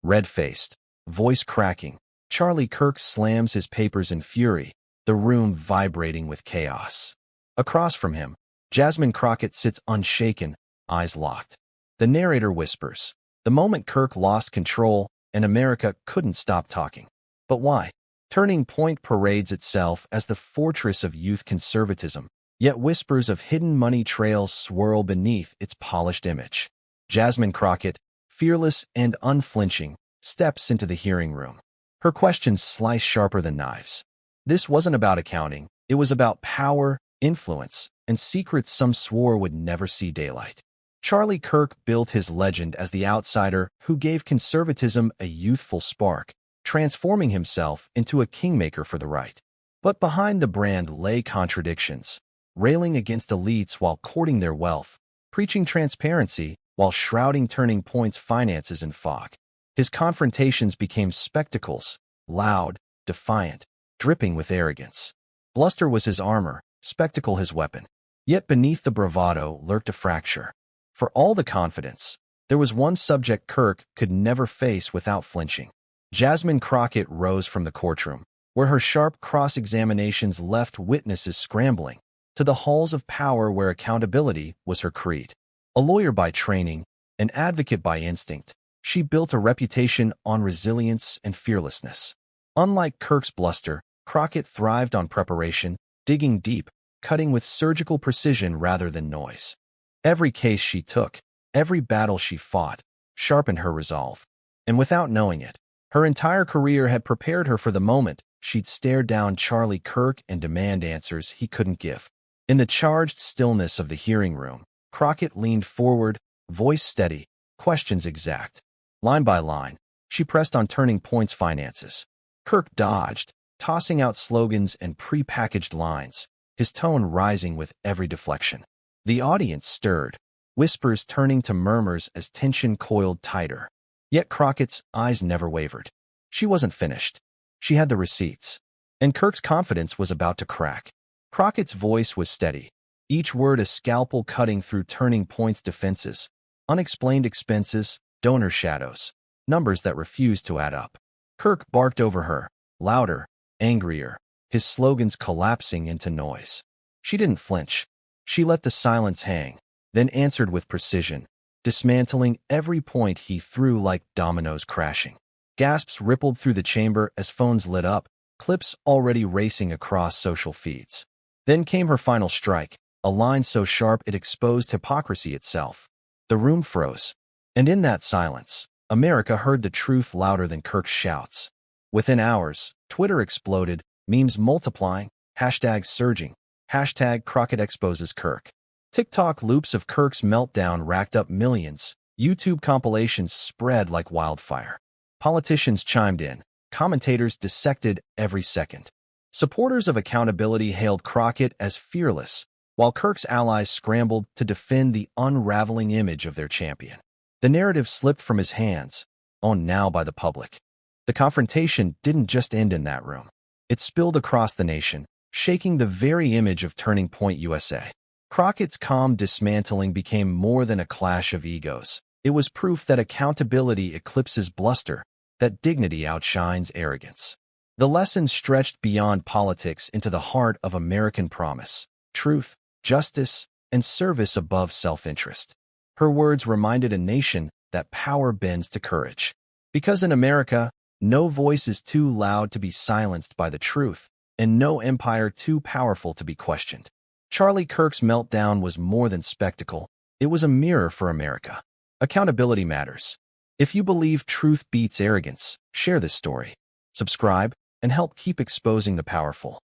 red-faced, voice cracking. Charlie Kirk slams his papers in fury, the room vibrating with chaos. Across from him, Jasmine Crockett sits unshaken, eyes locked. The narrator whispers, "The moment Kirk lost control, and America couldn't stop talking." But why? Turning Point parades itself as the fortress of youth conservatism, yet whispers of hidden money trails swirl beneath its polished image. Jasmine Crockett, fearless and unflinching, steps into the hearing room. Her questions slice sharper than knives. This wasn't about accounting. It was about power, influence, and secrets some swore would never see daylight. Charlie Kirk built his legend as the outsider who gave conservatism a youthful spark, transforming himself into a kingmaker for the right. But behind the brand lay contradictions, railing against elites while courting their wealth, preaching transparency while shrouding Turning Point's finances in fog. His confrontations became spectacles, loud, defiant, dripping with arrogance. Bluster was his armor, spectacle his weapon. Yet beneath the bravado lurked a fracture. For all the confidence, there was one subject Kirk could never face without flinching. Jasmine Crockett rose from the courtroom, where her sharp cross-examinations left witnesses scrambling, to the halls of power where accountability was her creed. A lawyer by training, an advocate by instinct, she built a reputation on resilience and fearlessness. Unlike Kirk's bluster, Crockett thrived on preparation, digging deep, cutting with surgical precision rather than noise. Every case she took, every battle she fought, sharpened her resolve. And without knowing it, her entire career had prepared her for the moment she'd stare down Charlie Kirk and demand answers he couldn't give. In the charged stillness of the hearing room, Crockett leaned forward, voice steady, questions exact. Line by line, she pressed on Turning Point's finances. Kirk dodged, tossing out slogans and pre-packaged lines, his tone rising with every deflection. The audience stirred, whispers turning to murmurs as tension coiled tighter. Yet Crockett's eyes never wavered. She wasn't finished. She had the receipts. And Kirk's confidence was about to crack. Crockett's voice was steady, each word a scalpel cutting through Turning Point's defenses. Unexplained expenses, donor shadows, numbers that refused to add up. Kirk barked over her, louder, angrier, his slogans collapsing into noise. She didn't flinch. She let the silence hang, then answered with precision, dismantling every point he threw like dominoes crashing. Gasps rippled through the chamber as phones lit up, clips already racing across social feeds. Then came her final strike, a line so sharp it exposed hypocrisy itself. The room froze. And in that silence, America heard the truth louder than Kirk's shouts. Within hours, Twitter exploded, memes multiplying, hashtags surging, hashtag Crockett exposes Kirk. TikTok loops of Kirk's meltdown racked up millions, YouTube compilations spread like wildfire. Politicians chimed in, commentators dissected every second. Supporters of accountability hailed Crockett as fearless, while Kirk's allies scrambled to defend the unraveling image of their champion. The narrative slipped from his hands, owned now by the public. The confrontation didn't just end in that room. It spilled across the nation, shaking the very image of Turning Point USA. Crockett's calm dismantling became more than a clash of egos. It was proof that accountability eclipses bluster, that dignity outshines arrogance. The lesson stretched beyond politics into the heart of American promise, truth, justice, and service above self-interest. Her words reminded a nation that power bends to courage. Because in America, no voice is too loud to be silenced by the truth, and no empire too powerful to be questioned. Charlie Kirk's meltdown was more than spectacle. It was a mirror for America. Accountability matters. If you believe truth beats arrogance, share this story. Subscribe and help keep exposing the powerful.